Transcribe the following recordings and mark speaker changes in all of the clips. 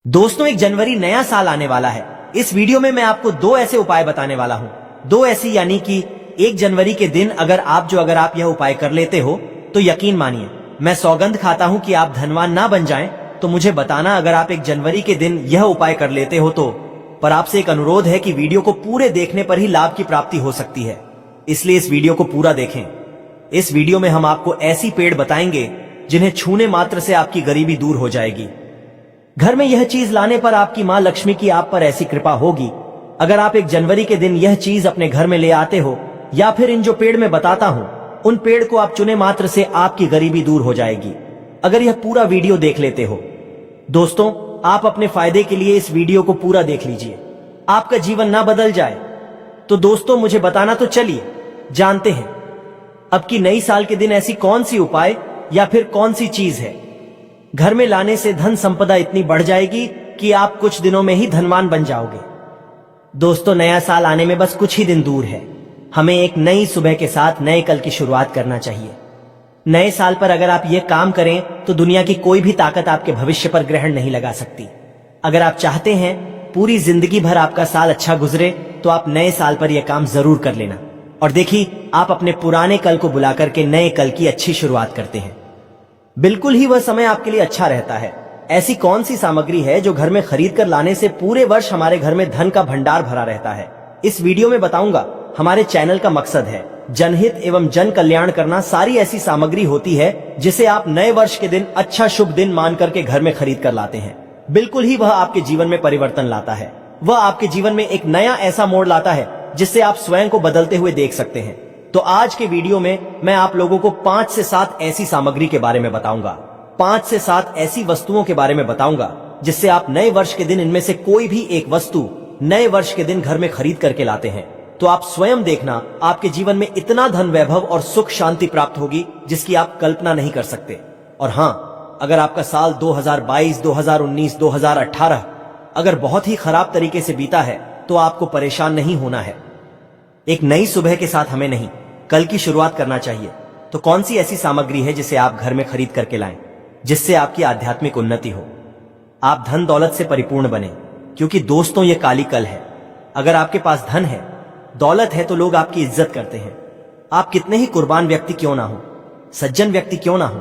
Speaker 1: दोस्तों, 1 जनवरी नया साल आने वाला है। इस वीडियो में मैं आपको दो ऐसे उपाय बताने वाला हूँ। दो ऐसी यानी कि 1 जनवरी के दिन अगर आप यह उपाय कर लेते हो तो यकीन मानिए, मैं सौगंध खाता हूँ कि आप धनवान ना बन जाएं। तो मुझे बताना अगर आप 1 जनवरी के दिन यह उपाय कर लेते हो तो। पर आपसे एक अनुरोध है कि वीडियो को पूरे देखने पर ही लाभ की प्राप्ति हो सकती है, इसलिए इस वीडियो को पूरा देखें। इस वीडियो में हम आपको ऐसी पेड़ बताएंगे जिन्हें छूने मात्र से आपकी गरीबी दूर हो जाएगी। घर में यह चीज लाने पर आपकी मां लक्ष्मी की आप पर ऐसी कृपा होगी। अगर आप 1 जनवरी के दिन यह चीज अपने घर में ले आते हो या फिर इन जो पेड़ में बताता हूं उन पेड़ को आप चुने मात्र से आपकी गरीबी दूर हो जाएगी, अगर यह पूरा वीडियो देख लेते हो। दोस्तों, आप अपने फायदे के लिए इस वीडियो को पूरा देख लीजिए, आपका जीवन ना बदल जाए। तो दोस्तों, मुझे बताना तो चलिए जानते हैं अब की नई साल के दिन ऐसी कौन सी उपाय या फिर कौन सी चीज है घर में लाने से धन संपदा इतनी बढ़ जाएगी कि आप कुछ दिनों में ही धनवान बन जाओगे। दोस्तों, नया साल आने में बस कुछ ही दिन दूर है। हमें एक नई सुबह के साथ नए कल की शुरुआत करना चाहिए। नए साल पर अगर आप ये काम करें तो दुनिया की कोई भी ताकत आपके भविष्य पर ग्रहण नहीं लगा सकती। अगर आप चाहते हैं पूरी जिंदगी भर आपका साल अच्छा गुजरे तो आप नए साल पर यह काम जरूर कर लेना। और देखिए, आप अपने पुराने कल को बुला करके नए कल की अच्छी शुरुआत करते हैं। बिल्कुल ही वह समय आपके लिए अच्छा रहता है। ऐसी कौन सी सामग्री है जो घर में खरीद कर लाने से पूरे वर्ष हमारे घर में धन का भंडार भरा रहता है, इस वीडियो में बताऊंगा। हमारे चैनल का मकसद है जनहित एवं जन कल्याण करना। सारी ऐसी सामग्री होती है जिसे आप नए वर्ष के दिन अच्छा शुभ दिन मान करके घर में खरीद कर लाते हैं। बिल्कुल ही वह आपके जीवन में परिवर्तन लाता है। वह आपके जीवन में एक नया ऐसा मोड़ लाता है जिससे आप स्वयं को बदलते हुए देख सकते हैं। तो आज के वीडियो में मैं आप लोगों को 5 से 7 ऐसी सामग्री के बारे में बताऊंगा, 5 से 7 ऐसी वस्तुओं के बारे में बताऊंगा जिससे आप नए वर्ष के दिन इनमें से कोई भी एक वस्तु नए वर्ष के दिन घर में खरीद करके लाते हैं तो आप स्वयं देखना, आपके जीवन में इतना धन वैभव और सुख शांति प्राप्त होगी जिसकी आप कल्पना नहीं कर सकते। और हाँ, अगर आपका साल 2022, 2019, 2018 अगर बहुत ही खराब तरीके से बीता है तो आपको परेशान नहीं होना है। एक नई सुबह के साथ हमें नहीं, कल की शुरुआत करना चाहिए। तो कौन सी ऐसी सामग्री है जिसे आप घर में खरीद करके लाएं जिससे आपकी आध्यात्मिक उन्नति हो, आप धन दौलत से परिपूर्ण बने। क्योंकि दोस्तों, ये काली कल है। अगर आपके पास धन है, दौलत है तो लोग आपकी इज्जत करते हैं। आप कितने ही कुर्बान व्यक्ति क्यों ना हो, सज्जन व्यक्ति क्यों ना हो,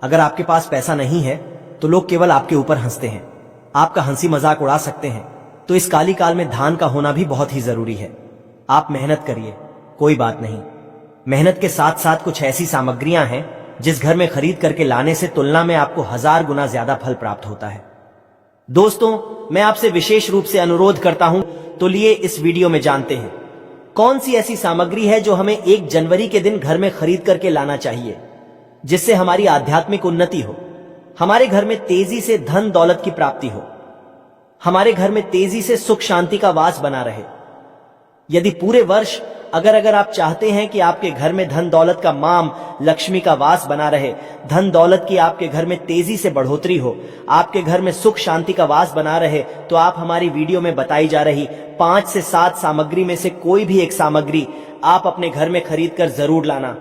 Speaker 1: अगर आपके पास पैसा नहीं है तो लोग केवल आपके ऊपर हंसते हैं, आपका हंसी मजाक उड़ा सकते हैं। तो इस काली काल में दान का होना भी बहुत ही जरूरी है। आप मेहनत करिए, कोई बात नहीं। मेहनत के साथ साथ कुछ ऐसी सामग्रियां हैं जिस घर में खरीद करके लाने से तुलना में आपको 1000 गुना ज्यादा फल प्राप्त होता है। दोस्तों, मैं आपसे विशेष रूप से अनुरोध करता हूं, तो लिए इस वीडियो में जानते हैं कौन सी ऐसी सामग्री है जो हमें 1 जनवरी के दिन घर में खरीद करके लाना चाहिए जिससे हमारी आध्यात्मिक उन्नति हो, हमारे घर में तेजी से धन दौलत की प्राप्ति हो, हमारे घर में तेजी से सुख शांति का वास बना रहे। यदि पूरे वर्ष अगर आप चाहते हैं कि आपके घर में धन दौलत का माम लक्ष्मी का वास बना रहे, धन दौलत की आपके घर में तेजी से बढ़ोतरी हो, आपके घर में सुख शांति का वास बना रहे, तो आप हमारी वीडियो में बताई जा रही 5 से 7 सामग्री में से कोई भी एक सामग्री आप अपने घर में खरीद कर जरूर लाना।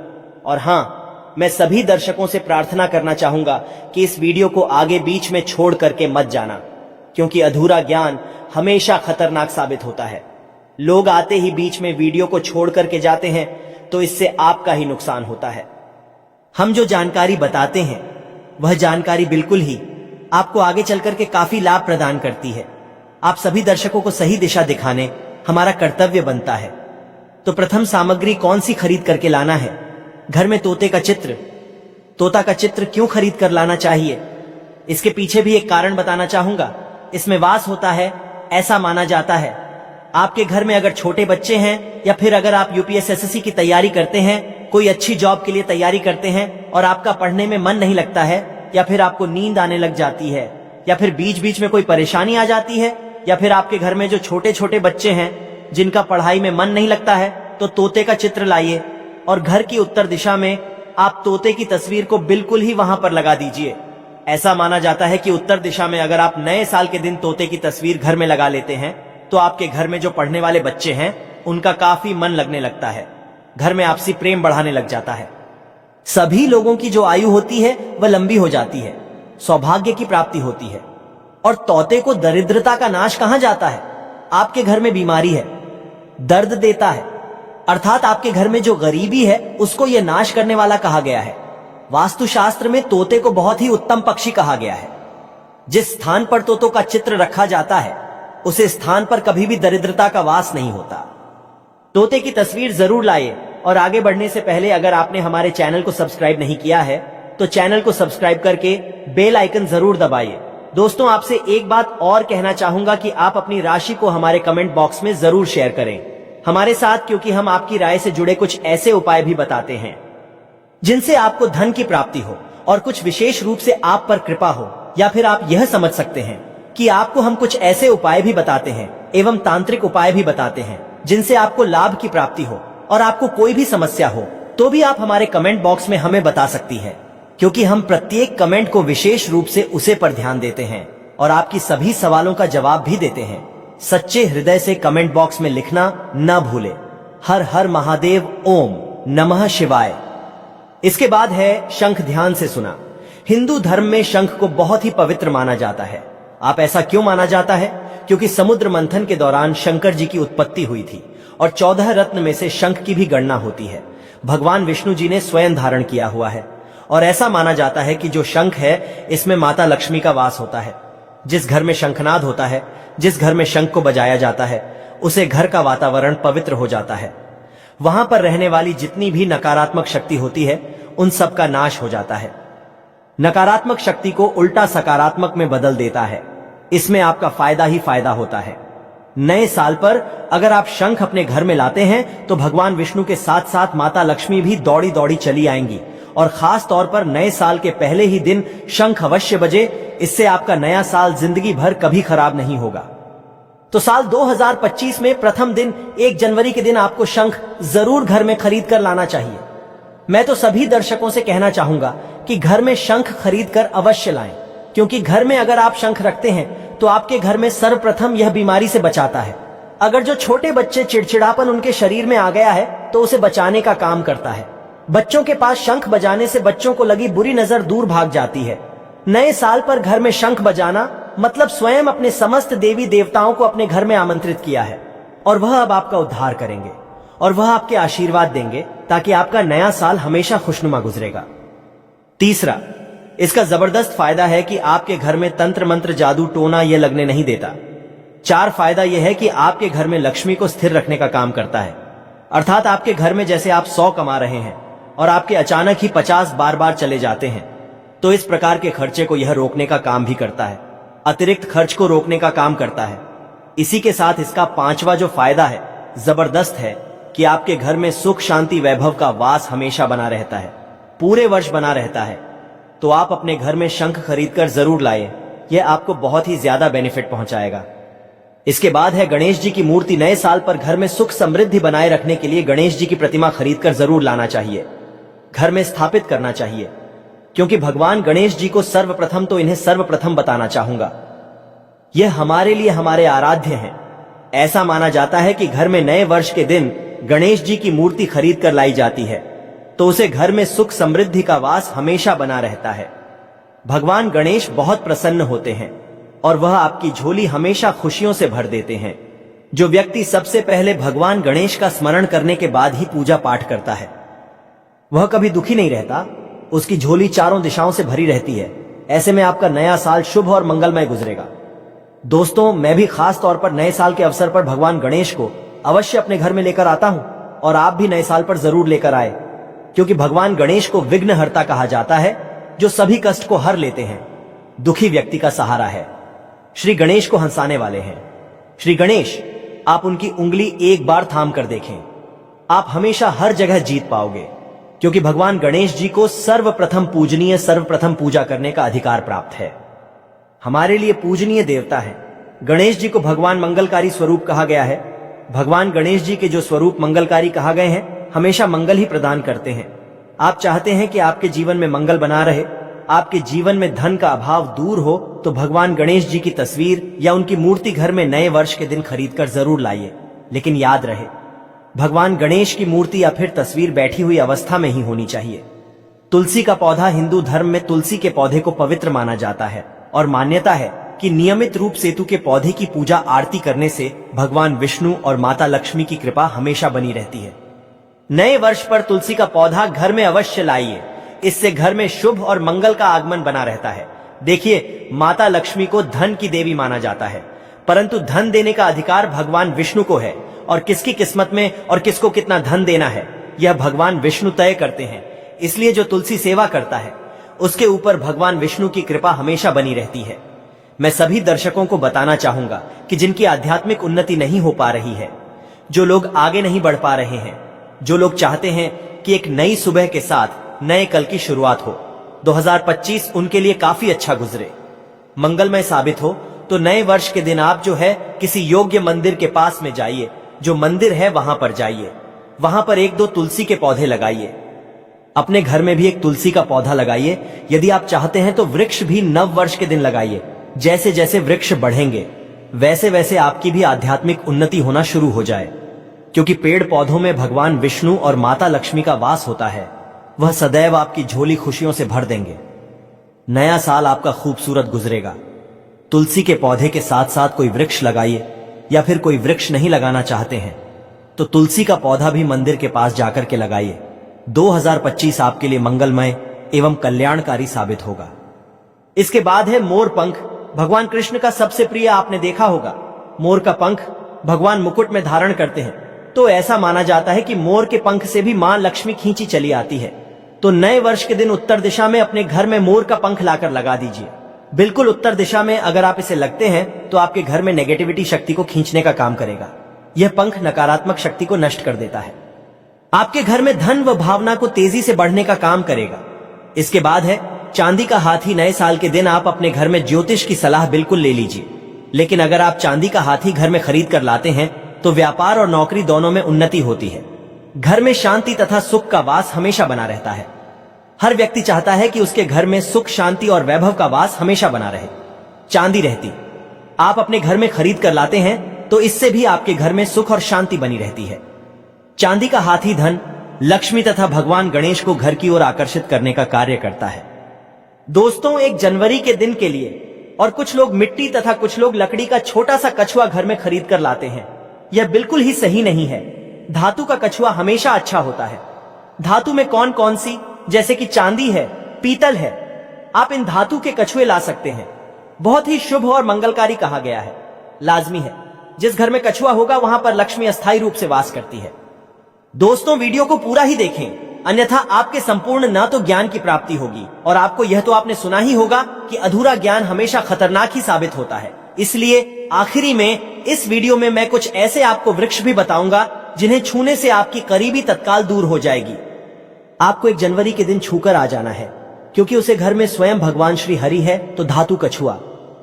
Speaker 1: और हाँ, मैं सभी दर्शकों से प्रार्थना करना चाहूंगा कि इस वीडियो को आगे बीच में छोड़ करके मत जाना, क्योंकि अधूरा ज्ञान हमेशा खतरनाक साबित होता है। लोग आते ही बीच में वीडियो को छोड़ करके जाते हैं तो इससे आपका ही नुकसान होता है। हम जो जानकारी बताते हैं वह जानकारी बिल्कुल ही आपको आगे चल करके काफी लाभ प्रदान करती है। आप सभी दर्शकों को सही दिशा दिखाने हमारा कर्तव्य बनता है। तो प्रथम सामग्री कौन सी खरीद करके लाना है? घर में तोते का चित्र। तोता का चित्र क्यों खरीद कर लाना चाहिए, इसके पीछे भी एक कारण बताना चाहूंगा। इसमें वास होता है, ऐसा माना जाता है। आपके घर में अगर छोटे बच्चे हैं या फिर अगर आप यूपीएससी की तैयारी करते हैं, कोई अच्छी जॉब के लिए तैयारी करते हैं और आपका पढ़ने में मन नहीं लगता है, या फिर आपको नींद आने लग जाती है, या फिर बीच बीच में कोई परेशानी आ जाती है, या फिर आपके घर में जो छोटे छोटे बच्चे हैं जिनका पढ़ाई में मन नहीं लगता है, तो तोते का चित्र लाइए और घर की उत्तर दिशा में आप तोते की तस्वीर को बिल्कुल ही वहां पर लगा दीजिए। ऐसा माना जाता है कि उत्तर दिशा में अगर आप नए साल के दिन तोते की तस्वीर घर में लगा लेते हैं तो आपके घर में जो पढ़ने वाले बच्चे हैं उनका काफी मन लगने लगता है, घर में आपसी प्रेम बढ़ाने लग जाता है। सभी लोगों की जो आयु होती है वह लंबी हो जाती है, सौभाग्य की प्राप्ति होती है और तोते को दरिद्रता का नाश कहां जाता है? आपके घर में बीमारी है, दर्द देता है, अर्थात आपके घर में जो गरीबी है उसको यह नाश करने वाला कहा गया है। वास्तुशास्त्र में तोते को बहुत ही उत्तम पक्षी कहा गया है। जिस स्थान पर तोतों का चित्र रखा जाता है उस स्थान पर कभी भी दरिद्रता का वास नहीं होता। तोते की तस्वीर जरूर लाइए। और आगे बढ़ने से पहले अगर आपने हमारे चैनल को सब्सक्राइब नहीं किया है तो चैनल को सब्सक्राइब करके बेल आइकन जरूर दबाइए। दोस्तों, आपसे एक बात और कहना चाहूंगा कि आप अपनी राशि को हमारे कमेंट बॉक्स में जरूर शेयर करें हमारे साथ, क्योंकि हम आपकी राय से जुड़े कुछ ऐसे उपाय भी बताते हैं जिनसे आपको धन की प्राप्ति हो और कुछ विशेष रूप से आप पर कृपा हो। या फिर आप यह समझ सकते हैं कि आपको हम कुछ ऐसे उपाय भी बताते हैं एवं तांत्रिक उपाय भी बताते हैं जिनसे आपको लाभ की प्राप्ति हो और आपको कोई भी समस्या हो तो भी आप हमारे कमेंट बॉक्स में हमें बता सकती है, क्योंकि हम प्रत्येक कमेंट को विशेष रूप से उसे पर ध्यान देते हैं और आपकी सभी सवालों का जवाब भी देते हैं। सच्चे हृदय से कमेंट बॉक्स में लिखना न भूले। हर हर महादेव, ओम नमः शिवाय। इसके बाद है शंख। ध्यान से सुना। हिंदू धर्म में शंख को बहुत ही पवित्र माना जाता है। आप ऐसा क्यों माना जाता है? क्योंकि समुद्र मंथन के दौरान शंकर जी की उत्पत्ति हुई थी और 14 रत्न में से शंख की भी गणना होती है। भगवान विष्णु जी ने स्वयं धारण किया हुआ है और ऐसा माना जाता है कि जो शंख है इसमें माता लक्ष्मी का वास होता है। जिस घर में शंखनाद होता है, जिस घर में शंख को बजाया जाता है, उसे घर का वातावरण पवित्र हो जाता है। वहां पर रहने वाली जितनी भी नकारात्मक शक्ति होती है उन सब का नाश हो जाता है। नकारात्मक शक्ति को उल्टा सकारात्मक में बदल देता है। इसमें आपका फायदा ही फायदा होता है। नए साल पर अगर आप शंख अपने घर में लाते हैं तो भगवान विष्णु के साथ साथ माता लक्ष्मी भी दौड़ी दौड़ी चली आएंगी और खास तौर पर नए साल के पहले ही दिन शंख अवश्य बजे। इससे आपका नया साल जिंदगी भर कभी खराब नहीं होगा। तो साल 2025 में प्रथम दिन 1 जनवरी के दिन आपको शंख जरूर घर में खरीद कर लाना चाहिए। मैं तो सभी दर्शकों से कहना चाहूंगा कि घर में शंख खरीद कर अवश्य लाएं, क्योंकि घर में अगर आप शंख रखते हैं तो आपके घर में सर्वप्रथम यह बीमारी से बचाता है। अगर जो छोटे बच्चे चिड़चिड़ापन उनके शरीर में आ गया है तो उसे बचाने का काम करता है। बच्चों के पास शंख बजाने से बच्चों को लगी बुरी नजर दूर भाग जाती है। नए साल पर घर में शंख बजाना मतलब स्वयं अपने समस्त देवी देवताओं को अपने घर में आमंत्रित किया है और वह अब आपका उद्धार करेंगे और वह आपके आशीर्वाद देंगे ताकि आपका नया साल हमेशा खुशनुमा गुजरेगा। तीसरा, इसका जबरदस्त फायदा है कि आपके घर में तंत्र मंत्र जादू टोना यह लगने नहीं देता। 4 फायदा यह है कि आपके घर में लक्ष्मी को स्थिर रखने का काम करता है। अर्थात आपके घर में जैसे आप 100 कमा रहे हैं और आपके अचानक ही 50 बार बार चले जाते हैं, तो इस प्रकार के खर्चे को यह रोकने का काम भी करता है, अतिरिक्त खर्च को रोकने का काम करता है। इसी के साथ इसका 5वां जो फायदा है जबरदस्त है कि आपके घर में सुख शांति वैभव का वास हमेशा बना रहता है, पूरे वर्ष बना रहता है। तो आप अपने घर में शंख खरीदकर जरूर लाएं, यह आपको बहुत ही ज्यादा बेनिफिट पहुंचाएगा। इसके बाद है गणेश जी की मूर्ति। नए साल पर घर में सुख समृद्धि बनाए रखने के लिए गणेश जी की प्रतिमा खरीदकर जरूर लाना चाहिए, घर में स्थापित करना चाहिए, क्योंकि भगवान गणेश जी को सर्वप्रथम तो इन्हें सर्वप्रथम बताना चाहूंगा, यह हमारे लिए हमारे आराध्य हैं। ऐसा माना जाता है कि घर में नए वर्ष के दिन गणेश जी की मूर्ति खरीद कर लाई जाती है तो उसे घर में सुख समृद्धि का वास हमेशा बना रहता है। भगवान गणेश बहुत प्रसन्न होते हैं और वह आपकी झोली हमेशा खुशियों से भर देते हैं। जो व्यक्ति सबसे पहले भगवान गणेश का स्मरण करने के बाद ही पूजा पाठ करता है वह कभी दुखी नहीं रहता, उसकी झोली चारों दिशाओं से भरी रहती है। ऐसे में आपका नया साल शुभ और मंगलमय गुजरेगा। दोस्तों, मैं भी खास तौर पर नए साल के अवसर पर भगवान गणेश को अवश्य अपने घर में लेकर आता हूं और आप भी नए साल पर जरूर लेकर आए, क्योंकि भगवान गणेश को विघ्नहर्ता कहा जाता है, जो सभी कष्ट को हर लेते हैं, दुखी व्यक्ति का सहारा है, श्री गणेश को हंसाने वाले हैं। श्री गणेश, आप उनकी उंगली एक बार थाम कर देखें, आप हमेशा हर जगह जीत पाओगे, क्योंकि भगवान गणेश जी को सर्वप्रथम पूजनीय सर्वप्रथम पूजा करने का अधिकार प्राप्त है। हमारे लिए पूजनीय देवता है। गणेश जी को भगवान मंगलकारी स्वरूप कहा गया है। भगवान गणेश जी के जो स्वरूप मंगलकारी कहा गए हैं हमेशा मंगल ही प्रदान करते हैं। आप चाहते हैं कि आपके जीवन में मंगल बना रहे, आपके जीवन में धन का अभाव दूर हो, तो भगवान गणेश जी की तस्वीर या उनकी मूर्ति घर में नए वर्ष के दिन खरीदकर जरूर लाइए। लेकिन याद रहे, भगवान गणेश की मूर्ति या फिर तस्वीर बैठी हुई अवस्था में ही होनी चाहिए। तुलसी का पौधा, हिंदू धर्म में तुलसी के पौधे को पवित्र माना जाता है और मान्यता है कि नियमित रूप सेतु के पौधे की पूजा आरती करने से भगवान विष्णु और माता लक्ष्मी की कृपा हमेशा बनी रहती है। नए वर्ष पर तुलसी का पौधा घर में अवश्य लाइए, इससे घर में शुभ और मंगल का आगमन बना रहता है। देखिए, माता लक्ष्मी को धन की देवी माना जाता है, परंतु धन देने का अधिकार भगवान विष्णु को है और किसकी किस्मत में और किसको कितना धन देना है यह भगवान विष्णु तय करते हैं। इसलिए जो तुलसी सेवा करता है उसके ऊपर भगवान विष्णु की कृपा हमेशा बनी रहती है। मैं सभी दर्शकों को बताना चाहूंगा कि जिनकी आध्यात्मिक उन्नति नहीं हो पा रही है, जो लोग आगे नहीं बढ़ पा रहे हैं, जो लोग चाहते हैं कि एक नई सुबह के साथ नए कल की शुरुआत हो, 2025 उनके लिए काफी अच्छा गुजरे, मंगलमय साबित हो, तो नए वर्ष के दिन आप जो है किसी योग्य मंदिर के पास में जाइए, जो मंदिर है वहां पर जाइए, वहां पर 1-2 तुलसी के पौधे लगाइए। अपने घर में भी एक तुलसी का पौधा लगाइए। यदि आप चाहते हैं तो वृक्ष भी नव वर्ष के दिन लगाइए। जैसे जैसे वृक्ष बढ़ेंगे वैसे वैसे आपकी भी आध्यात्मिक उन्नति होना शुरू हो जाए, क्योंकि पेड़ पौधों में भगवान विष्णु और माता लक्ष्मी का वास होता है। वह सदैव आपकी झोली खुशियों से भर देंगे। नया साल आपका खूबसूरत गुजरेगा। तुलसी के पौधे के साथ साथ कोई वृक्ष लगाइए, या फिर कोई वृक्ष नहीं लगाना चाहते हैं तो तुलसी का पौधा भी मंदिर के पास जाकर के लगाइए। 2025 आपके लिए मंगलमय एवं कल्याणकारी साबित होगा। इसके बाद है मोर पंख। भगवान कृष्ण का सबसे प्रिय आपने देखा होगा, मोर का पंख भगवान मुकुट में धारण करते हैं, तो ऐसा माना जाता है कि मोर के पंख से भी मां लक्ष्मी खींची चली आती है। तो नए वर्ष के दिन उत्तर दिशा में अपने घर में मोर का पंख लाकर लगा दीजिए। बिल्कुल उत्तर दिशा में अगर आप इसे लगते हैं तो आपके घर में नेगेटिविटी शक्ति को खींचने का काम करेगा। यह पंख नकारात्मक शक्ति को नष्ट कर देता है। आपके घर में धन व भावना को तेजी से बढ़ने का काम करेगा। इसके बाद है चांदी का हाथी। नए साल के दिन आप अपने घर में ज्योतिष की सलाह बिल्कुल ले लीजिए, लेकिन अगर आप चांदी का हाथी घर में खरीद कर लाते हैं तो व्यापार और नौकरी दोनों में उन्नति होती है। घर में शांति तथा सुख का वास हमेशा बना रहता है। हर व्यक्ति चाहता है कि उसके घर में सुख, शांति और वैभव का वास हमेशा बना रहे। चांदी रहती आप अपने घर में खरीद कर लाते हैं तो इससे भी आपके घर में सुख और शांति बनी रहती है। चांदी का हाथी धन, लक्ष्मी तथा भगवान गणेश को घर की ओर आकर्षित करने का कार्य करता है। दोस्तों, 1 जनवरी के दिन के लिए और कुछ लोग मिट्टी तथा कुछ लोग लकड़ी का छोटा सा कछुआ घर में खरीद कर लाते हैं। यह बिल्कुल ही सही नहीं है। धातु का कछुआ हमेशा अच्छा होता है। धातु में कौन कौन सी, जैसे कि चांदी है, पीतल है, आप इन धातु के कछुए ला सकते हैं। बहुत ही शुभ और मंगलकारी कहा गया है। लाजमी है, जिस घर में कछुआ होगा वहां पर लक्ष्मी अस्थायी रूप से वास करती है। दोस्तों, वीडियो को पूरा ही देखें, अन्यथा आपके संपूर्ण ना तो ज्ञान की प्राप्ति होगी और आपको यह तो आपने सुना ही होगा कि अधूरा ज्ञान हमेशा खतरनाक ही साबित होता है। इसलिए आखिरी में इस वीडियो में मैं कुछ ऐसे आपको वृक्ष भी बताऊंगा जिन्हें छूने से आपकी करीबी तत्काल दूर हो जाएगी। आपको 1 जनवरी के दिन छूकर आ जाना है, क्योंकि उसे घर में स्वयं भगवान श्री हरि है। तो धातु कछुआ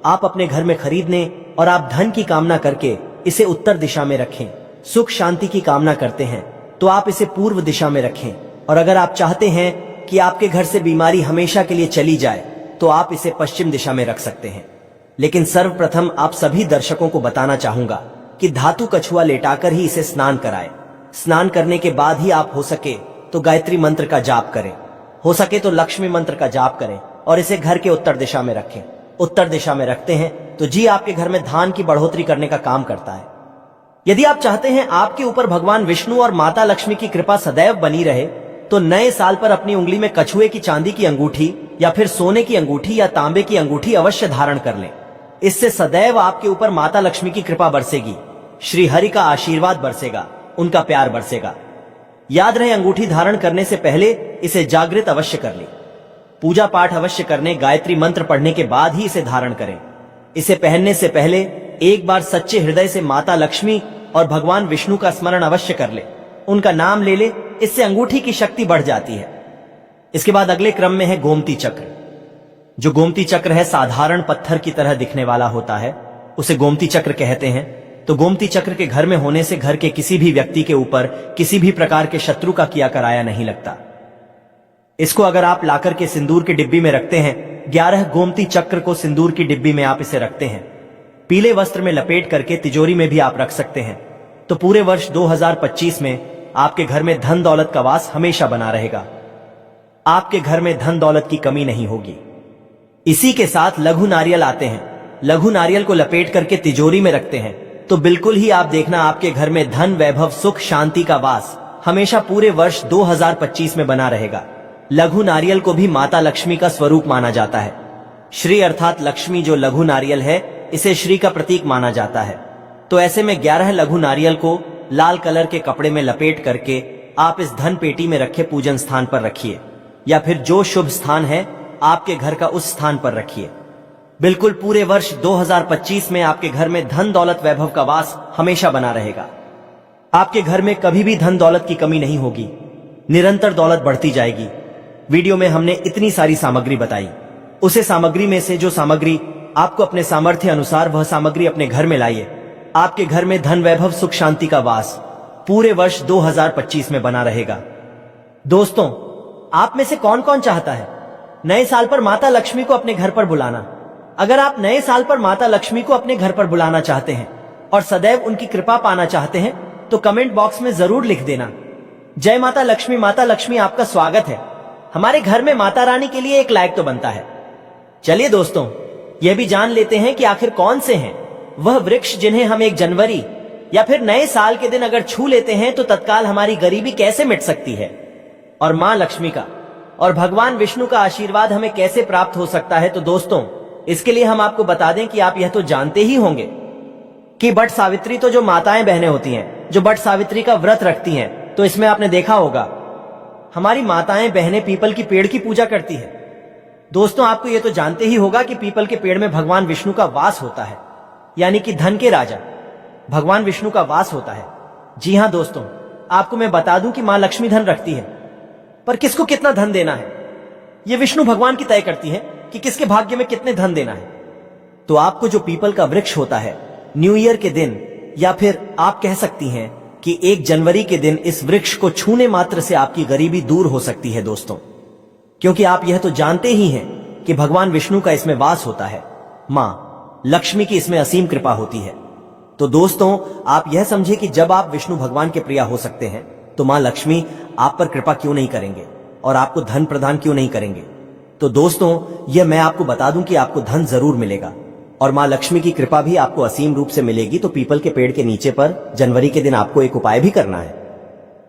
Speaker 1: आप अपने घर में खरीदने और आप धन की कामना करके इसे उत्तर दिशा में रखें। सुख शांति की कामना करते हैं तो आप इसे पूर्व दिशा में रखें, और अगर आप चाहते हैं कि आपके घर से बीमारी हमेशा के लिए चली जाए तो आप इसे पश्चिम दिशा में रख सकते हैं। लेकिन सर्वप्रथम आप सभी दर्शकों को बताना चाहूंगा कि धातु कछुआ लेटाकर ही इसे स्नान कराएं। स्नान करने के बाद ही आप हो सके तो गायत्री मंत्र का जाप करें, हो सके तो लक्ष्मी मंत्र का जाप करें और इसे घर के उत्तर दिशा में रखें। उत्तर दिशा में रखते हैं तो जी आपके घर में धान की बढ़ोतरी करने का काम करता है। यदि आप चाहते हैं आपके ऊपर भगवान विष्णु और माता लक्ष्मी की कृपा सदैव बनी रहे तो नए साल पर अपनी उंगली में कछुए की चांदी की अंगूठी या फिर सोने की अंगूठी या तांबे की अंगूठी अवश्य धारण कर लें। इससे सदैव आपके ऊपर माता लक्ष्मी की कृपा बरसेगी, श्री हरि का आशीर्वाद बरसेगा, उनका प्यार बरसेगा। याद रहे, अंगूठी धारण करने से पहले इसे जागृत अवश्य कर ले। पूजा पाठ अवश्य करने, गायत्री मंत्र पढ़ने के बाद ही इसे धारण करें। इसे पहनने से पहले एक बार सच्चे हृदय से माता लक्ष्मी और भगवान विष्णु का स्मरण अवश्य कर ले, उनका नाम ले ले। इससे अंगूठी की शक्ति बढ़ जाती है। इसके बाद अगले क्रम में है गोमती चक्र। जो गोमती चक्र है साधारण पत्थर की तरह दिखने वाला होता है, उसे गोमती चक्र कहते हैं। तो गोमती चक्र के घर में होने से घर के किसी भी व्यक्ति के ऊपर किसी भी प्रकार के शत्रु का किया कराया नहीं लगता। इसको अगर आप लाकर के सिंदूर की डिब्बी में रखते हैं, 11 गोमती चक्र को सिंदूर की डिब्बी में आप इसे रखते हैं, पीले वस्त्र में लपेट करके तिजोरी में भी आप रख सकते हैं, तो पूरे वर्ष 2025 में आपके घर में धन दौलत का वास हमेशा बना रहेगा। आपके घर में धन दौलत की कमी नहीं होगी। इसी के साथ लघु नारियल आते हैं। लघु नारियल को लपेट करके तिजोरी में रखते हैं तो बिल्कुल ही आप देखना आपके घर में धन, वैभव, सुख, शांति का वास हमेशा पूरे वर्ष 2025 में बना रहेगा। लघु नारियल को भी माता लक्ष्मी का स्वरूप माना जाता है। श्री अर्थात लक्ष्मी जो लघु नारियल है, इसे श्री का प्रतीक माना जाता है। तो ऐसे में 11 लघु नारियल को लाल कलर के कपड़े में लपेट करके आप इस धन पेटी में रखे पूजन स्थान पर रखिए, या फिर जो शुभ स्थान है आपके घर का उस स्थान पर रखिए। बिल्कुल पूरे वर्ष 2025 में आपके घर में धन, दौलत, वैभव का वास हमेशा बना रहेगा। आपके घर में कभी भी धन दौलत की कमी नहीं होगी, निरंतर दौलत बढ़ती जाएगी। वीडियो में हमने इतनी सारी सामग्री बताई, उसे सामग्री में से जो सामग्री आपको अपने सामर्थ्य अनुसार वह सामग्री अपने घर में लाइए। आपके घर में धन, वैभव, सुख, शांति का वास पूरे वर्ष 2025 में बना रहेगा। दोस्तों, आप में से कौन कौन चाहता है नए साल पर माता लक्ष्मी को अपने घर पर बुलाना? अगर आप नए साल पर माता लक्ष्मी को अपने घर पर बुलाना चाहते हैं और सदैव उनकी कृपा पाना चाहते हैं तो कमेंट बॉक्स में जरूर लिख देना, जय माता लक्ष्मी। माता लक्ष्मी आपका स्वागत है। हमारे घर में माता रानी के लिए एक लाइक तो बनता है। चलिए दोस्तों, यह भी जान लेते हैं कि आखिर कौन से हैं वह वृक्ष जिन्हें हम 1 जनवरी या फिर नए साल के दिन अगर छू लेते हैं तो तत्काल हमारी गरीबी कैसे मिट सकती है, और मां लक्ष्मी का और भगवान विष्णु का आशीर्वाद हमें कैसे प्राप्त हो सकता है। तो दोस्तों, इसके लिए हम आपको बता दें कि आप यह तो जानते ही होंगे कि बट सावित्री तो जो माताएं बहनें होती हैं, जो बट सावित्री का व्रत रखती हैं, तो इसमें आपने देखा होगा हमारी माताएं बहनें पीपल की पेड़ की पूजा करती है। दोस्तों, आपको यह तो जानते ही होगा कि पीपल के पेड़ में भगवान विष्णु का वास होता है, यानी कि धन के राजा भगवान विष्णु का वास होता है। जी हां दोस्तों, आपको मैं बता दूं कि मां लक्ष्मी धन रखती है, पर किसको कितना धन देना है यह विष्णु भगवान की तय करती है कि किसके भाग्य में कितने धन देना है। तो आपको जो पीपल का वृक्ष होता है, न्यू ईयर के दिन या फिर आप कह सकती हैं कि 1 जनवरी के दिन इस वृक्ष को छूने मात्र से आपकी गरीबी दूर हो सकती है दोस्तों, क्योंकि आप यह तो जानते ही हैं कि भगवान विष्णु का इसमें वास होता है, मां लक्ष्मी की इसमें असीम कृपा होती है। तो दोस्तों, आप यह समझे कि जब आप विष्णु भगवान के प्रिय हो सकते हैं तो मां लक्ष्मी आप पर कृपा क्यों नहीं करेंगे और आपको धन प्रदान क्यों नहीं करेंगे। तो दोस्तों, यह मैं आपको बता दूं कि आपको धन जरूर मिलेगा और मां लक्ष्मी की कृपा भी आपको असीम रूप से मिलेगी। तो पीपल के पेड़ के नीचे पर जनवरी के दिन आपको एक उपाय भी करना है।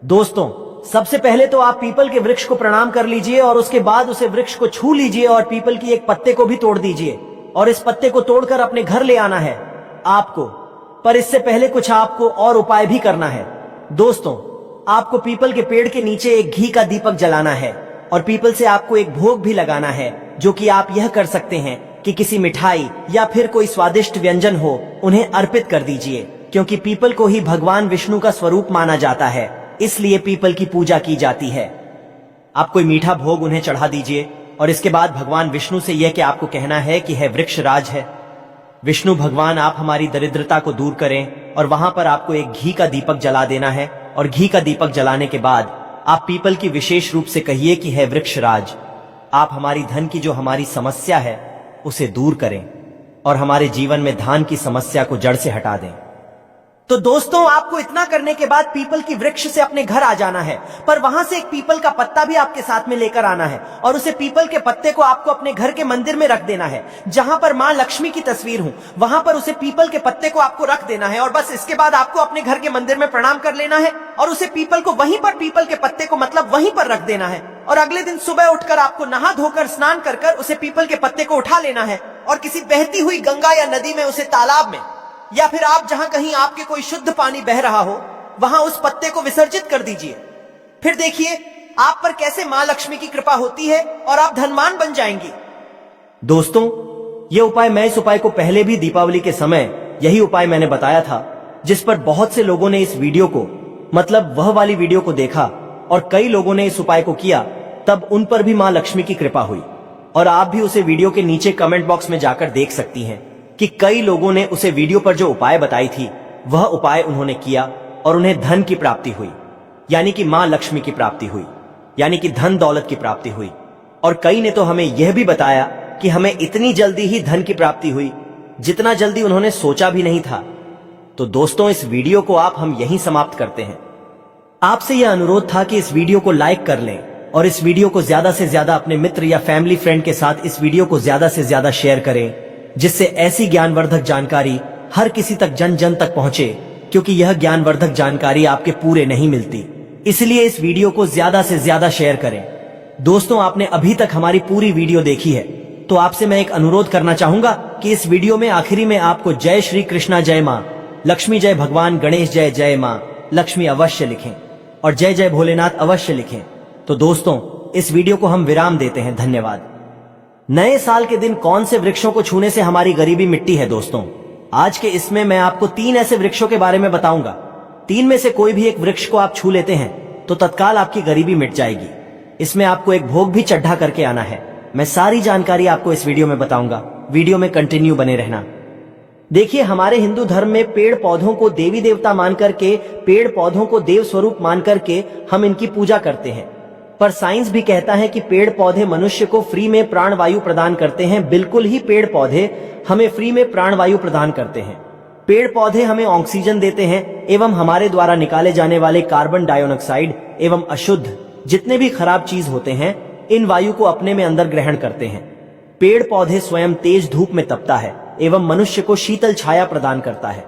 Speaker 1: दोस्तों, सबसे पहले तो आप पीपल के वृक्ष को प्रणाम कर लीजिए और उसके बाद उसे वृक्ष को छू लीजिए और पीपल की एक पत्ते को भी तोड़ दीजिए और इस पत्ते को तोड़कर अपने घर ले आना है आपको। पर इससे पहले कुछ आपको और उपाय भी करना है। दोस्तों, आपको पीपल के पेड़ के नीचे एक घी का दीपक जलाना है और पीपल से आपको एक भोग भी लगाना है, जो कि आप यह कर सकते हैं कि किसी मिठाई या फिर कोई स्वादिष्ट व्यंजन हो उन्हें अर्पित कर दीजिए, क्योंकि पीपल को ही भगवान विष्णु का स्वरूप माना जाता है, इसलिए पीपल की पूजा की जाती है। आप कोई मीठा भोग उन्हें चढ़ा दीजिए और इसके बाद भगवान विष्णु से यह कि आपको कहना है कि है वृक्ष राज है विष्णु भगवान, आप हमारी दरिद्रता को दूर करें। और वहां पर आपको एक घी का दीपक जला देना है और घी का दीपक जलाने के बाद आप पीपल की विशेष रूप से कहिए कि है वृक्ष राज, आप हमारी धन की जो हमारी समस्या है उसे दूर करें और हमारे जीवन में धान की समस्या को जड़ से हटा दें। तो दोस्तों, आपको इतना करने के बाद पीपल की वृक्ष से अपने घर आ जाना है, पर वहां से एक पीपल का पत्ता भी आपके साथ में लेकर आना है और उसे पीपल के पत्ते को आपको अपने घर के मंदिर में रख देना है। जहां पर मां लक्ष्मी की तस्वीर हो वहां पर उसे पीपल के पत्ते को आपको रख देना है और बस इसके बाद आपको अपने घर के मंदिर में प्रणाम कर लेना है और उसे पीपल को वहीं पर, पीपल के पत्ते को मतलब वहीं पर रख देना है। और अगले दिन सुबह उठकर आपको नहा धोकर स्नान कर उसे पीपल के पत्ते को उठा लेना है और किसी बहती हुई गंगा या नदी में, उसे तालाब में, या फिर आप जहां कहीं आपके कोई शुद्ध पानी बह रहा हो वहां उस पत्ते को विसर्जित कर दीजिए। फिर देखिए आप पर कैसे मां लक्ष्मी की कृपा होती है और आप धनवान बन जाएंगे। दोस्तों, यह उपाय, मैं इस उपाय को पहले भी दीपावली के समय यही उपाय मैंने बताया था, जिस पर बहुत से लोगों ने इस वीडियो को, मतलब वह वाली वीडियो को देखा और कई लोगों ने इस उपाय को किया, तब उन पर भी मां लक्ष्मी की कृपा हुई। और आप भी उसे वीडियो के नीचे कमेंट बॉक्स में जाकर देख सकती हैं कि कई लोगों ने उसे वीडियो पर जो उपाय बताई थी वह उपाय उन्होंने किया और उन्हें धन की प्राप्ति हुई, यानी कि मां लक्ष्मी की प्राप्ति हुई, यानी कि धन दौलत की प्राप्ति हुई। और कई ने तो हमें यह भी बताया कि हमें इतनी जल्दी ही धन की प्राप्ति हुई जितना जल्दी उन्होंने सोचा भी नहीं था। तो दोस्तों, इस वीडियो को आप हम यहीं समाप्त करते हैं। आपसे यह अनुरोध था कि इस वीडियो को लाइक कर लें और इस वीडियो को ज्यादा से ज्यादा अपने मित्र या फैमिली फ्रेंड के साथ इस वीडियो को ज्यादा से ज्यादा शेयर करें। जिससे ऐसी ज्ञानवर्धक जानकारी हर किसी तक जन जन तक पहुंचे, क्योंकि यह ज्ञानवर्धक जानकारी आपके पूरे नहीं मिलती। इसलिए इस वीडियो को ज्यादा से ज्यादा शेयर करें। दोस्तों, आपने अभी तक हमारी पूरी वीडियो देखी है, तो आपसे मैं एक अनुरोध करना चाहूंगा कि इस वीडियो में आखिरी में आपको जय श्री कृष्णा, जय मां लक्ष्मी, जय भगवान गणेश, जय जय मां लक्ष्मी अवश्य लिखें और जय जय भोलेनाथ अवश्य लिखें। तो दोस्तों, इस वीडियो को हम विराम देते हैं। धन्यवाद। नए साल के दिन कौन से वृक्षों को छूने से हमारी गरीबी मिटती है? दोस्तों, आज के इसमें मैं आपको 3 ऐसे वृक्षों के बारे में बताऊंगा। 3 में से कोई भी एक वृक्ष को आप छू लेते हैं तो तत्काल आपकी गरीबी मिट जाएगी। इसमें आपको एक भोग भी चढ़ा करके आना है। मैं सारी जानकारी आपको इस वीडियो में बताऊंगा। वीडियो में कंटिन्यू बने रहना। देखिए, हमारे हिंदू धर्म में पेड़ पौधों को देवी देवता मान करके, पेड़ पौधों को देव स्वरूप मान करके हम इनकी पूजा करते हैं। पर साइंस भी कहता है कि पेड़ पौधे मनुष्य को फ्री में प्राणवायु प्रदान करते हैं। बिल्कुल ही, पेड़ पौधे हमें फ्री में प्राणवायु प्रदान करते हैं। पेड़ पौधे हमें ऑक्सीजन देते हैं एवं हमारे द्वारा निकाले जाने वाले कार्बन डाइऑक्साइड एवं अशुद्ध जितने भी खराब चीज होते हैं, इन वायु को अपने में अंदर ग्रहण करते हैं। पेड़ पौधे स्वयं तेज धूप में तपता है एवं मनुष्य को शीतल छाया प्रदान करता है।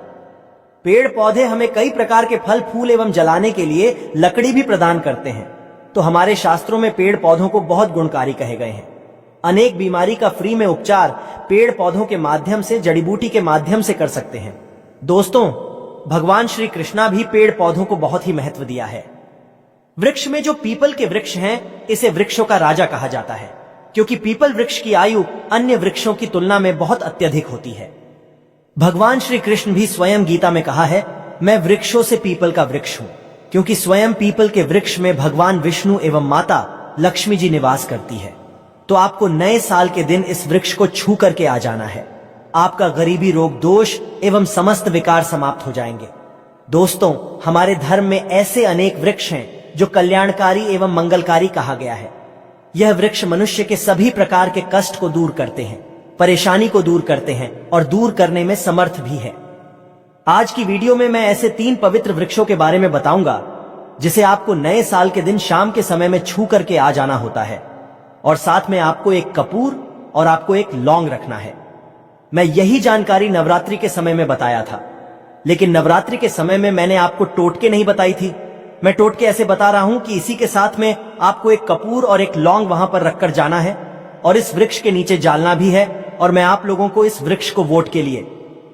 Speaker 1: पेड़ पौधे हमें कई प्रकार के फल फूल एवं जलाने के लिए लकड़ी भी प्रदान करते हैं। तो हमारे शास्त्रों में पेड़ पौधों को बहुत गुणकारी कहे गए हैं। अनेक बीमारी का फ्री में उपचार पेड़ पौधों के माध्यम से, जड़ी बूटी के माध्यम से कर सकते हैं। दोस्तों, भगवान श्री कृष्णा भी पेड़ पौधों को बहुत ही महत्व दिया है। वृक्ष में जो पीपल के वृक्ष हैं, इसे वृक्षों का राजा कहा जाता है, क्योंकि पीपल वृक्ष की आयु अन्य वृक्षों की तुलना में बहुत अत्यधिक होती है। भगवान श्री कृष्ण भी स्वयं गीता में कहा है, मैं वृक्षों से पीपल का वृक्ष हूं, क्योंकि स्वयं पीपल के वृक्ष में भगवान विष्णु एवं माता लक्ष्मी जी निवास करती है। तो आपको नए साल के दिन इस वृक्ष को छू करके आ जाना है। आपका गरीबी, रोग, दोष एवं समस्त विकार समाप्त हो जाएंगे। दोस्तों, हमारे धर्म में ऐसे अनेक वृक्ष हैं जो कल्याणकारी एवं मंगलकारी कहा गया है। यह वृक्ष मनुष्य के सभी प्रकार के कष्ट को दूर करते हैं, परेशानी को दूर करते हैं और दूर करने में समर्थ भी है। आज की वीडियो में मैं ऐसे 3 पवित्र वृक्षों के बारे में बताऊंगा जिसे आपको नए साल के दिन शाम के समय में छू करके आ जाना होता है, और साथ में आपको एक कपूर और आपको एक लौंग रखना है। मैं यही जानकारी नवरात्रि के समय में बताया था, लेकिन नवरात्रि के समय में मैंने आपको टोटके नहीं बताई थी। मैं टोटके ऐसे बता रहा हूं कि इसी के साथ में आपको एक कपूर और एक लौंग वहां पर रखकर जाना है और इस वृक्ष के नीचे जालना भी है। और मैं आप लोगों को इस वृक्ष को वोट के लिए,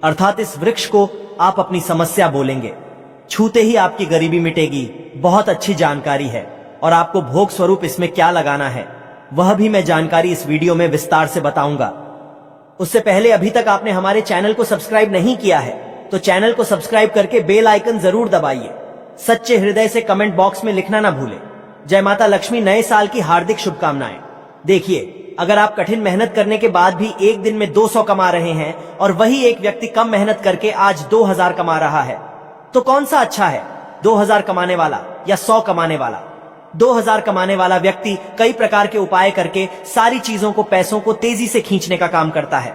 Speaker 1: अर्थात इस वृक्ष को आप अपनी समस्या बोलेंगे, छूते ही आपकी गरीबी मिटेगी। बहुत अच्छी जानकारी है और आपको भोग स्वरूप इसमें क्या लगाना है वह भी मैं जानकारी इस वीडियो में विस्तार से बताऊंगा। उससे पहले अभी तक आपने हमारे चैनल को सब्सक्राइब नहीं किया है तो चैनल को सब्सक्राइब करके बेल आइकन जरूर दबाइए। सच्चे हृदय से कमेंट बॉक्स में लिखना ना भूलें, जय माता लक्ष्मी, नए साल की हार्दिक शुभकामनाएं। देखिए, अगर आप कठिन मेहनत करने के बाद भी एक दिन में 200 कमा रहे हैं और वही एक व्यक्ति कम मेहनत करके आज 2000 कमा रहा है, तो कौन सा अच्छा है, 2000 कमाने वाला या 100 कमाने वाला? 2000 कमाने वाला व्यक्ति कई प्रकार के उपाय करके सारी चीजों को, पैसों को तेजी से खींचने का काम करता है।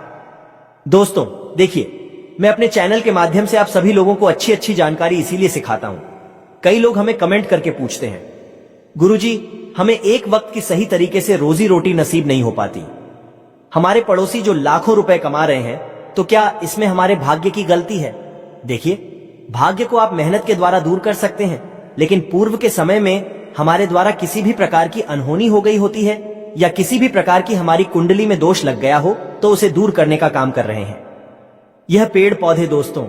Speaker 1: दोस्तों देखिए, मैं अपने चैनल के माध्यम से आप सभी लोगों को अच्छी अच्छी जानकारी इसीलिए सिखाता हूं। कई लोग हमें कमेंट करके पूछते हैं, गुरुजी हमें एक वक्त की सही तरीके से रोजी रोटी नसीब नहीं हो पाती। हमारे पड़ोसी जो लाखों रुपए कमा रहे हैं, तो क्या इसमें हमारे भाग्य की गलती है? देखिए, भाग्य को आप मेहनत के द्वारा दूर कर सकते हैं, लेकिन पूर्व के समय में हमारे द्वारा किसी भी प्रकार की अनहोनी हो गई होती है या किसी भी प्रकार की हमारी कुंडली में दोष लग गया हो तो उसे दूर करने का काम कर रहे हैं। यह पेड़ पौधे, दोस्तों,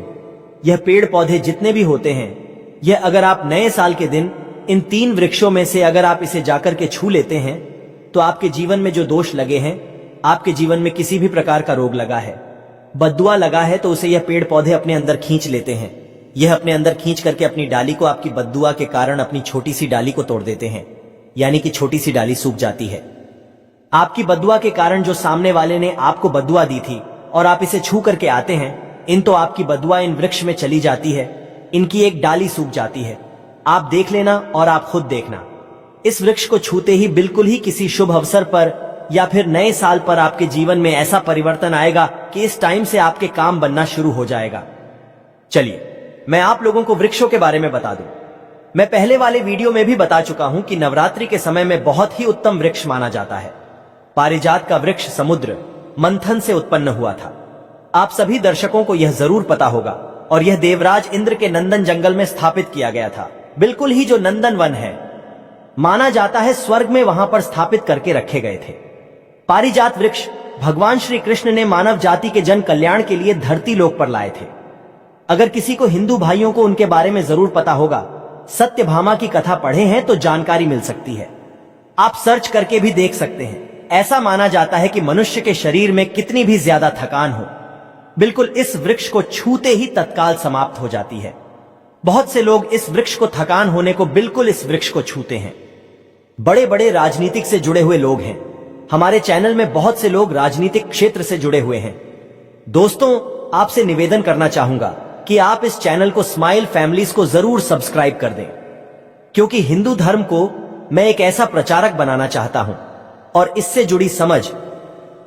Speaker 1: यह पेड़ पौधे जितने भी होते हैं, यह अगर आप नए साल के दिन इन 3 वृक्षों में से अगर आप इसे जाकर के छू लेते हैं तो आपके जीवन में जो दोष लगे हैं, आपके जीवन में किसी भी प्रकार का रोग लगा है, बद्दुआ लगा है, तो उसे यह पेड़ पौधे अपने अंदर खींच लेते हैं। यह अपने अंदर खींच करके अपनी डाली को, आपकी बद्दुआ के कारण अपनी छोटी सी डाली को तोड़ देते हैं, यानी कि छोटी सी डाली सूख जाती है। आपकी बद्दुआ के कारण जो सामने वाले ने आपको बद्दुआ दी थी और आप इसे छू करके आते हैं, इन तो आपकी बद्दुआ इन वृक्ष में चली जाती है, इनकी एक डाली सूख जाती है। आप देख लेना और आप खुद देखना, इस वृक्ष को छूते ही बिल्कुल ही किसी शुभ अवसर पर या फिर नए साल पर आपके जीवन में ऐसा परिवर्तन आएगा कि इस टाइम से आपके काम बनना शुरू हो जाएगा। चलिए मैं आप लोगों को वृक्षों के बारे में बता दूं। मैं पहले वाले वीडियो में भी बता चुका हूं कि नवरात्रि के समय में बहुत ही उत्तम वृक्ष माना जाता है। पारिजात का वृक्ष समुद्र मंथन से उत्पन्न हुआ था। आप सभी दर्शकों को यह जरूर पता होगा और यह देवराज इंद्र के नंदन जंगल में स्थापित किया गया था, बिल्कुल ही जो नंदन वन है। माना जाता है स्वर्ग में वहां पर स्थापित करके रखे गए थे। पारिजात वृक्ष भगवान श्री कृष्ण ने मानव जाति के जन कल्याण के लिए धरती लोक पर लाए थे। अगर किसी को हिंदू भाइयों को उनके बारे में जरूर पता होगा, सत्यभामा की कथा पढ़े हैं तो जानकारी मिल सकती है। आप सर्च करके भी देख सकते हैं। ऐसा माना जाता है कि मनुष्य के शरीर में कितनी भी ज्यादा थकान हो, बिल्कुल इस वृक्ष को छूते ही तत्काल समाप्त हो जाती है। बहुत से लोग इस वृक्ष को थकान होने को बिल्कुल इस वृक्ष को छूते हैं। बड़े बड़े राजनीतिक से जुड़े हुए लोग हैं। हमारे चैनल में बहुत से लोग राजनीतिक क्षेत्र से जुड़े हुए हैं। दोस्तों, आपसे निवेदन करना चाहूंगा कि आप इस चैनल को स्माइल फैमिलीज को जरूर सब्सक्राइब कर दें, क्योंकि हिंदू धर्म को मैं एक ऐसा प्रचारक बनाना चाहता हूं और इससे जुड़ी समझ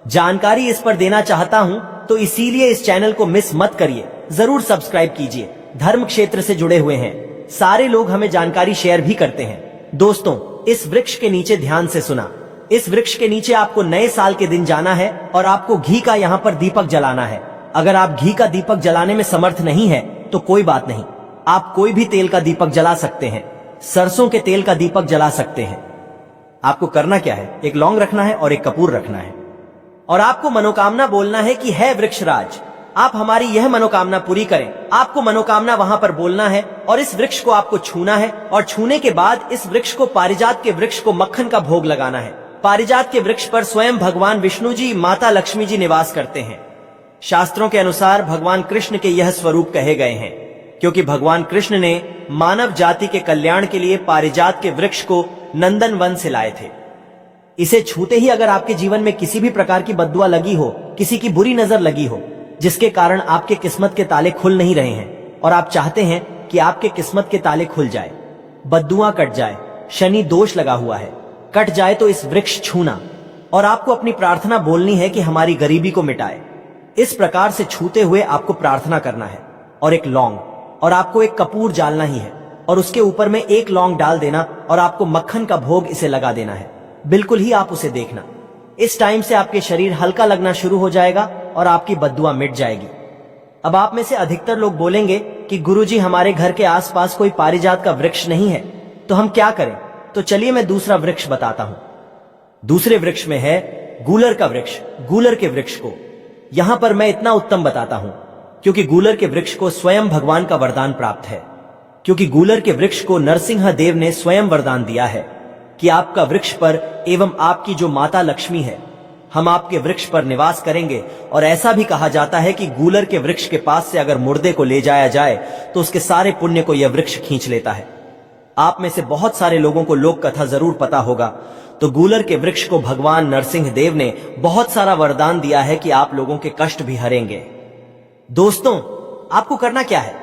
Speaker 1: जानकारी इस पर देना चाहता हूं, तो इसीलिए इस चैनल को मिस मत करिए, जरूर सब्सक्राइब कीजिए। धर्म क्षेत्र से जुड़े हुए हैं, सारे लोग हमें जानकारी शेयर भी करते हैं। दोस्तों, इस वृक्ष के नीचे ध्यान से सुना, इस वृक्ष के नीचे आपको नए साल के दिन जाना है और आपको घी का यहाँ पर दीपक जलाना है। अगर आप घी का दीपक जलाने में समर्थ नहीं है तो कोई बात नहीं, आप कोई भी तेल का दीपक जला सकते हैं। सरसों के तेल का दीपक जला सकते हैं। आपको करना क्या है, एक लौंग रखना है और एक कपूर रखना है और आपको मनोकामना बोलना है कि है वृक्षराज, आप हमारी यह मनोकामना पूरी करें। आपको मनोकामना वहां पर बोलना है और इस वृक्ष को आपको छूना है और छूने के बाद इस वृक्ष को, पारिजात के वृक्ष को मक्खन का भोग लगाना है। पारिजात के वृक्ष पर स्वयं भगवान विष्णु जी, माता लक्ष्मी जी निवास करते हैं। शास्त्रों के अनुसार भगवान कृष्ण के यह स्वरूप कहे गए हैं, क्योंकि भगवान कृष्ण ने मानव जाति के कल्याण के लिए पारिजात के वृक्ष को नंदन वन से लाए थे। इसे छूते ही अगर आपके जीवन में किसी भी प्रकार की बद्दुआ लगी हो, किसी की बुरी नजर लगी हो, जिसके कारण आपके किस्मत के ताले खुल नहीं रहे हैं और आप चाहते हैं कि आपके किस्मत के ताले खुल जाए, बद्दुआ कट जाए, शनि दोष लगा हुआ है, कट जाए, तो इस वृक्ष छूना और आपको अपनी प्रार्थना बोलनी है कि हमारी गरीबी को मिटाए। इस प्रकार से छूते हुए आपको प्रार्थना करना है और एक लौंग और आपको एक कपूर डालना ही है और उसके ऊपर में एक लौंग डाल देना और आपको मक्खन का भोग इसे लगा देना है। बिल्कुल ही आप उसे देखना, इस टाइम से आपके शरीर हल्का लगना शुरू हो जाएगा और आपकी बद्दुआ मिट जाएगी। अब आप में से अधिकतर लोग बोलेंगे कि गुरुजी, हमारे घर के आसपास कोई पारिजात का वृक्ष नहीं है, तो हम क्या करें? तो चलिए मैं दूसरा वृक्ष बताता हूं। दूसरे वृक्ष में है गूलर का वृक्ष। गूलर के वृक्ष को यहां पर मैं इतना उत्तम बताता हूं क्योंकि गूलर के वृक्ष को स्वयं भगवान का वरदान प्राप्त है, क्योंकि गूलर के वृक्ष को नरसिंह देव ने स्वयं वरदान दिया है कि आपका वृक्ष पर एवं आपकी जो माता लक्ष्मी है, हम आपके वृक्ष पर निवास करेंगे। और ऐसा भी कहा जाता है कि गूलर के वृक्ष के पास से अगर मुर्दे को ले जाया जाए तो उसके सारे पुण्य को यह वृक्ष खींच लेता है। आप में से बहुत सारे लोगों को लोक कथा जरूर पता होगा। तो गूलर के वृक्ष को भगवान नरसिंह देव ने बहुत सारा वरदान दिया है कि आप लोगों के कष्ट भी हरेंगे। दोस्तों, आपको करना क्या है?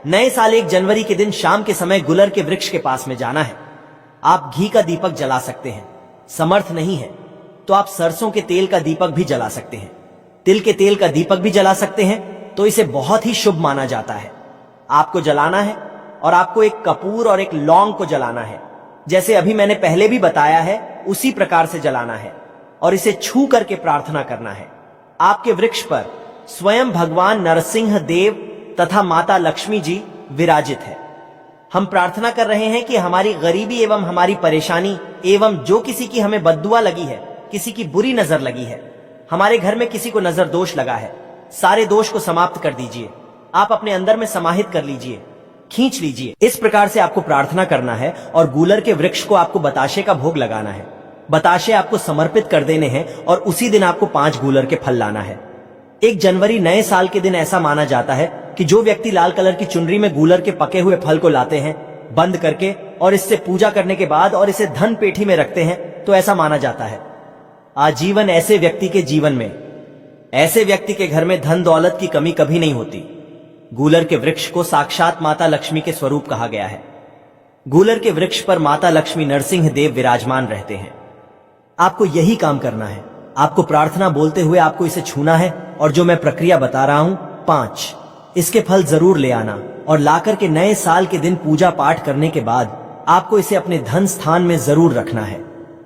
Speaker 1: नए साल 1 जनवरी के दिन शाम के समय गूलर के वृक्ष के पास में जाना है। आप घी का दीपक जला सकते हैं, समर्थ नहीं है तो आप सरसों के तेल का दीपक भी जला सकते हैं, तिल के तेल का दीपक भी जला सकते हैं, तो इसे बहुत ही शुभ माना जाता है। आपको जलाना है और आपको एक कपूर और एक लौंग को जलाना है, जैसे अभी मैंने पहले भी बताया है उसी प्रकार से जलाना है और इसे छू करके प्रार्थना करना है। आपके वृक्ष पर स्वयं भगवान नरसिंह देव तथा माता लक्ष्मी जी विराजित है। हम प्रार्थना कर रहे हैं कि हमारी गरीबी एवं हमारी परेशानी एवं जो किसी की हमें बद्दुआ लगी है, किसी की बुरी नजर लगी है, हमारे घर में किसी को नजर दोष लगा है, सारे दोष को समाप्त कर दीजिए। आप अपने अंदर में समाहित कर लीजिए, खींच लीजिए। इस प्रकार से आपको प्रार्थना करना है और गूलर के वृक्ष को आपको बताशे का भोग लगाना है। बताशे आपको समर्पित कर देने हैं और उसी दिन आपको 5 गूलर के फल लाना है। 1 जनवरी नए साल के दिन ऐसा माना जाता है कि जो व्यक्ति लाल कलर की चुनरी में गूलर के पके हुए फल को लाते हैं बंद करके और इससे पूजा करने के बाद और इसे धन पेटी में रखते हैं, तो ऐसा माना जाता है आजीवन ऐसे व्यक्ति के जीवन में, ऐसे व्यक्ति के घर में धन दौलत की कमी कभी नहीं होती। गूलर के वृक्ष को साक्षात माता लक्ष्मी के स्वरूप कहा गया है। गूलर के वृक्ष पर माता लक्ष्मी नरसिंह देव विराजमान रहते हैं। आपको यही काम करना है। आपको प्रार्थना बोलते हुए आपको इसे छूना है और जो मैं प्रक्रिया बता रहा हूं 5, इसके फल जरूर ले आना और लाकर के नए साल के दिन पूजा पाठ करने के बाद आपको इसे अपने धन स्थान में जरूर रखना है।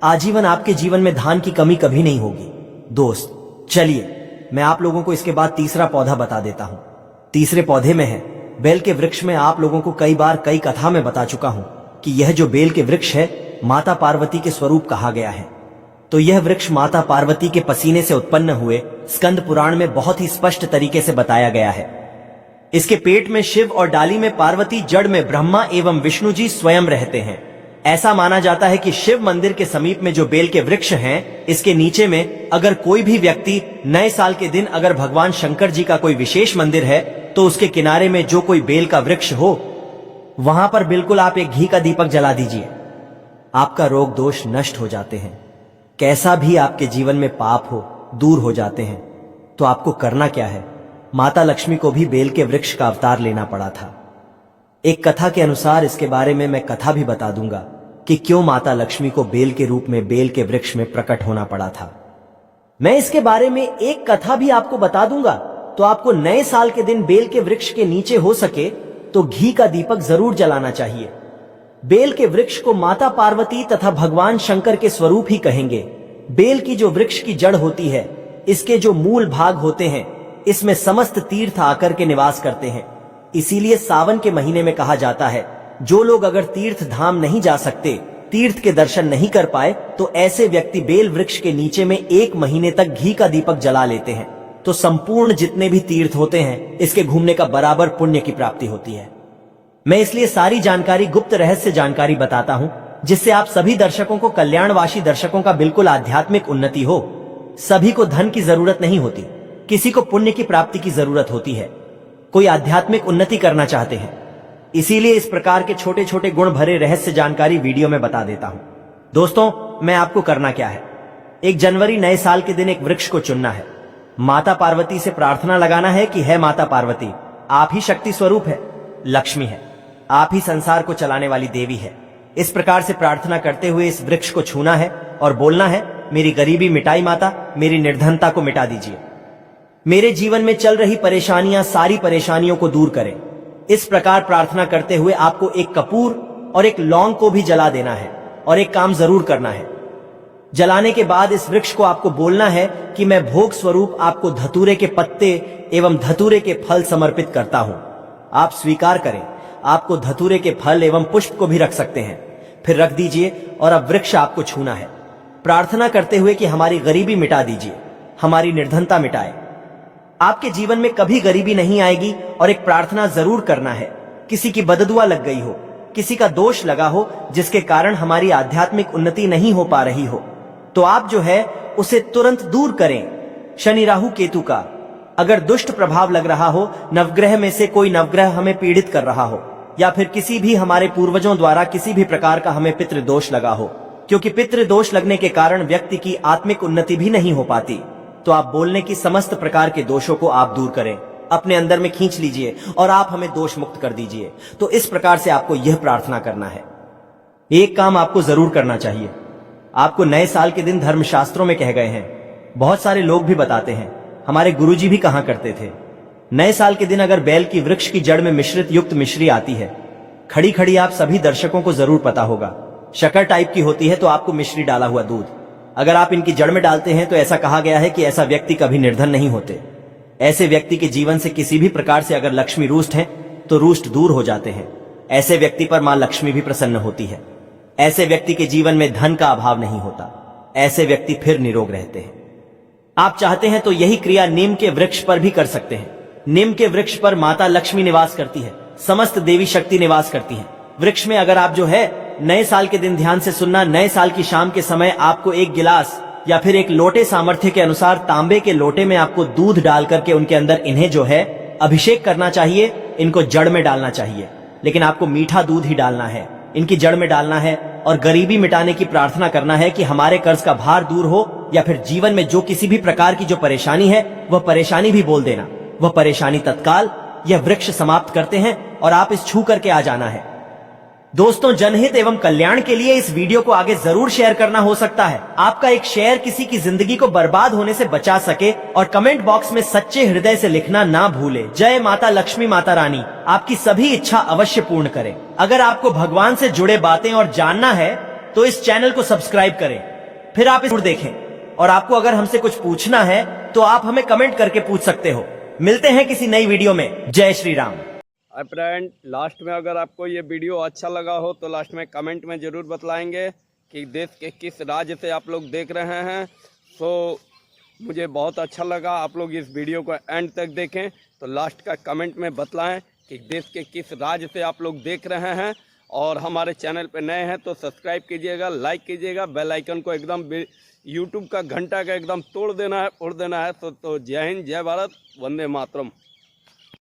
Speaker 1: आजीवन आपके जीवन में धन की कमी कभी नहीं होगी। दोस्त, चलिए मैं आप लोगों को इसके बाद तीसरा पौधा बता देता हूं। तीसरे पौधे में है बेल के वृक्ष। में आप लोगों को कई बार कई कथा में बता चुका हूं कि यह जो बेल के वृक्ष है माता पार्वती के स्वरूप कहा गया है। तो यह वृक्ष माता पार्वती के पसीने से उत्पन्न हुए स्कंद पुराण में बहुत ही स्पष्ट तरीके से बताया गया है। इसके पेट में शिव और डाली में पार्वती, जड़ में ब्रह्मा एवं विष्णु जी स्वयं रहते हैं। ऐसा माना जाता है कि शिव मंदिर के समीप में जो बेल के वृक्ष हैं, इसके नीचे में अगर कोई भी व्यक्ति नए साल के दिन अगर भगवान शंकर जी का कोई विशेष मंदिर है तो उसके किनारे में जो कोई बेल का वृक्ष हो वहां पर बिल्कुल आप एक घी का दीपक जला दीजिए। आपका रोग दोष नष्ट हो जाते हैं। कैसा भी आपके जीवन में पाप हो दूर हो जाते हैं। तो आपको करना क्या है? माता लक्ष्मी को भी बेल के वृक्ष का अवतार लेना पड़ा था। एक कथा के अनुसार इसके बारे में मैं कथा भी बता दूंगा कि क्यों माता लक्ष्मी को बेल के रूप में बेल के वृक्ष में प्रकट होना पड़ा था। मैं इसके बारे में एक कथा भी आपको बता दूंगा। तो आपको नए साल के दिन बेल के वृक्ष के नीचे हो सके तो घी का दीपक जरूर जलाना चाहिए। बेल के वृक्ष को माता पार्वती तथा भगवान शंकर के स्वरूप ही कहेंगे। बेल की जो वृक्ष की जड़ होती है, इसके जो मूल भाग होते हैं, इसमें समस्त तीर्थ आकर के निवास करते हैं। इसीलिए सावन के महीने में कहा जाता है जो लोग अगर तीर्थ धाम नहीं जा सकते, तीर्थ के दर्शन नहीं कर पाए, तो ऐसे व्यक्ति बेल वृक्ष के नीचे में 1 महीने तक घी का दीपक जला लेते हैं। तो संपूर्ण जितने भी तीर्थ होते हैं, इसके घूमने का बराबर पुण्य की प्राप्ति होती है। मैं इसलिए सारी जानकारी, गुप्त रहस्य जानकारी बताता हूं, जिससे आप सभी दर्शकों को, कल्याणवासी दर्शकों का बिल्कुल आध्यात्मिक उन्नति हो। सभी को धन की जरूरत नहीं होती, किसी को पुण्य की प्राप्ति की जरूरत होती है। कोई आध्यात्मिक उन्नति करना चाहते हैं, इसीलिए इस प्रकार के छोटे छोटे गुण भरे रहस्य जानकारी वीडियो में बता देता हूं। दोस्तों, मैं आपको करना क्या है, 1 जनवरी नए साल के दिन एक वृक्ष को चुनना है। माता पार्वती से प्रार्थना लगाना है कि है माता पार्वती, आप ही शक्ति स्वरूप है, लक्ष्मी है, आप ही संसार को चलाने वाली देवी है। इस प्रकार से प्रार्थना करते हुए इस वृक्ष को छूना है और बोलना है, मेरी गरीबी मिटाई माता, मेरी निर्धनता को मिटा दीजिए, मेरे जीवन में चल रही परेशानियां, सारी परेशानियों को दूर करें। इस प्रकार प्रार्थना करते हुए आपको एक कपूर और एक लौंग को भी जला देना है। और एक काम जरूर करना है, जलाने के बाद इस वृक्ष को आपको बोलना है कि मैं भोग स्वरूप आपको धतूरे के पत्ते एवं धतूरे के फल समर्पित करता हूं। आप स्वीकार करें। आपको धतूरे के फल एवं पुष्प को भी रख सकते हैं, फिर रख दीजिए। और अब वृक्ष आपको छूना है, प्रार्थना करते हुए कि हमारी गरीबी मिटा दीजिए, हमारी निर्धनता मिटाए। आपके जीवन में कभी गरीबी नहीं आएगी। और एक प्रार्थना जरूर करना है, किसी की बददुआ लग गई हो, किसी का दोष लगा हो, जिसके कारण हमारी आध्यात्मिक उन्नति नहीं हो पा रही हो, तो आप जो है उसे तुरंत दूर करें। शनि, राहु, केतु का अगर दुष्ट प्रभाव लग रहा हो, नवग्रह में से कोई नवग्रह हमें पीड़ित कर रहा हो, या फिर किसी भी हमारे पूर्वजों द्वारा किसी भी प्रकार का हमें पितृदोष लगा हो, क्योंकि पितृदोष लगने के कारण व्यक्ति की आत्मिक उन्नति भी नहीं हो पाती, तो आप बोलने की समस्त प्रकार के दोषों को आप दूर करें, अपने अंदर में खींच लीजिए और आप हमें दोष मुक्त कर दीजिए। तो इस प्रकार से आपको यह प्रार्थना करना है। एक काम आपको जरूर करना चाहिए। आपको नए साल के दिन धर्मशास्त्रों में कह गए हैं, बहुत सारे लोग भी बताते हैं, हमारे गुरुजी भी कहा करते थे, नए साल के दिन अगर बेल की वृक्ष की जड़ में मिश्रित युक्त मिश्री आती है, खड़ी खड़ी, आप सभी दर्शकों को जरूर पता होगा, शक्कर टाइप की होती है, तो आपको मिश्री डाला हुआ दूध अगर आप इनकी जड़ में डालते हैं तो ऐसा कहा गया है कि ऐसा व्यक्ति कभी निर्धन नहीं होते। ऐसे व्यक्ति के जीवन से किसी भी प्रकार से अगर लक्ष्मी रुष्ट है तो रुष्ट दूर हो जाते हैं। ऐसे व्यक्ति पर मां लक्ष्मी भी प्रसन्न होती है। ऐसे व्यक्ति के जीवन में धन का अभाव नहीं होता। ऐसे व्यक्ति फिर निरोग रहते हैं। आप चाहते हैं तो यही क्रिया नीम के वृक्ष पर भी कर सकते हैं। नीम के वृक्ष पर माता लक्ष्मी निवास करती है, समस्त देवी शक्ति निवास करती है। वृक्ष में अगर आप जो है नए साल के दिन, ध्यान से सुनना, नए साल की शाम के समय आपको 1 गिलास या फिर 1 लोटे सामर्थ्य के अनुसार तांबे के लोटे में आपको दूध डाल करके उनके अंदर इन्हें जो है अभिषेक करना चाहिए। इनको जड़ में डालना चाहिए, लेकिन आपको मीठा दूध ही डालना है, इनकी जड़ में डालना है और गरीबी मिटाने की प्रार्थना करना है कि हमारे कर्ज का भार दूर हो, या फिर जीवन में जो किसी भी प्रकार की जो परेशानी है वह परेशानी भी बोल देना, वह परेशानी तत्काल यह वृक्ष समाप्त करते हैं और आप इस छू करके आ जाना है। दोस्तों, जनहित एवं कल्याण के लिए इस वीडियो को आगे जरूर शेयर करना। हो सकता है आपका एक शेयर किसी की जिंदगी को बर्बाद होने से बचा सके। और कमेंट बॉक्स में सच्चे हृदय से लिखना ना भूले, जय माता लक्ष्मी माता रानी आपकी सभी इच्छा अवश्य पूर्ण करें। अगर आपको भगवान से जुड़े बातें और जानना है तो इस चैनल को सब्सक्राइब करें, फिर आप इस देखें। और आपको अगर हमसे कुछ पूछना है तो आप हमें कमेंट करके पूछ सकते हो। मिलते हैं किसी नई वीडियो में। जय Shri Ram.
Speaker 2: Hi friend, last में अगर आपको ये वीडियो अच्छा लगा हो तो लास्ट में कमेंट में ज़रूर बतलाएंगे कि देश के किस राज्य से आप लोग देख रहे हैं। सो मुझे बहुत अच्छा लगा आप लोग इस वीडियो को एंड तक देखें, तो लास्ट का कमेंट में बतलाएं कि देश के किस राज्य से आप लोग देख रहे हैं। और हमारे चैनल पे नए हैं तो सब्सक्राइब कीजिएगा, लाइक कीजिएगा, बेल आइकन को एकदम यूट्यूब का घंटा का एकदम तोड़ देना है, उड़ देना है। तो जय हिंद, जय भारत, वंदे मातरम।